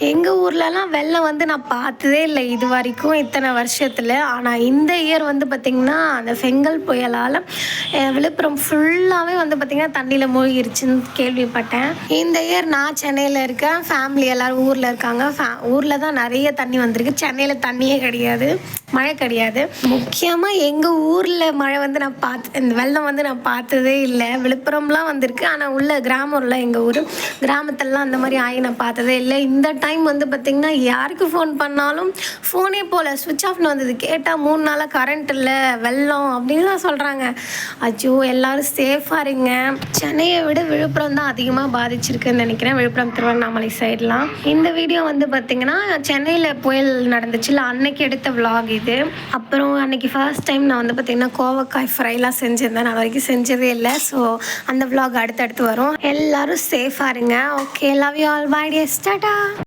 எங்கள் ஊர்லலாம் வெள்ளம் வந்து நான் பார்த்ததே இல்லை இது வரைக்கும் இத்தனை வருஷத்தில். ஆனால் இந்த இயர் வந்து பார்த்திங்கன்னா அந்த செங்கல் புயலால் விழுப்புரம் ஃபுல்லாகவே வந்து பார்த்திங்கன்னா தண்ணியில் மூழ்கிருச்சுன்னு கேள்விப்பட்டேன். இந்த இயர் நான் சென்னையில் இருக்கேன், ஃபேமிலி எல்லோரும் ஊரில் இருக்காங்க. ஊரில் தான் நிறைய தண்ணி வந்திருக்கு. சென்னையில் தண்ணியே கிடையாது, மழை கிடையாது. முக்கியமாக எங்கள் ஊரில் மழை வந்து நான் இந்த வெள்ளம் வந்து நான் பார்த்ததே இல்லை. விழுப்புரம்லாம் வந்திருக்கு, ஆனால் உள்ள கிராமம்ல எங்கள் ஊர் கிராமத்திலலாம் அந்த மாதிரி ஆகி நான் பார்த்ததே இல்லை. இந்த டைம் வந்து பார்த்திங்கன்னா யாருக்கு ஃபோன் பண்ணாலும் ஃபோனே போல் ஸ்விட்ச் ஆஃப்னு வந்தது. கேட்டால் 3 நாளாக கரண்ட் இல்லை, வெள்ளம் அப்படின்னு தான் சொல்கிறாங்க. அச்சோ, எல்லோரும் சேஃபாக இருங்க. சென்னையை விட விழுப்புரம் தான் அதிகமாக பாதிச்சிருக்குன்னு நினைக்கிறேன், விழுப்புரம் திருவண்ணாமலை சைட்லாம். இந்த வீடியோ வந்து பார்த்திங்கன்னா சென்னையில் புயல் நடந்துச்சுல்ல, அன்னைக்கு எடுத்த விலாக் இது. அப்புறம் அன்றைக்கி ஃபர்ஸ்ட் டைம் நான் வந்து பார்த்திங்கன்னா கோவக்காய் ஃப்ரைலாம் செஞ்சுருந்தேன். நான் வரைக்கும் செஞ்சதே இல்லை. ஸோ அந்த விலாக் அடுத்தடுத்து வரும். எல்லோரும் சேஃபாக இருங்க. Okay, love you all. Bye டே, டாடா.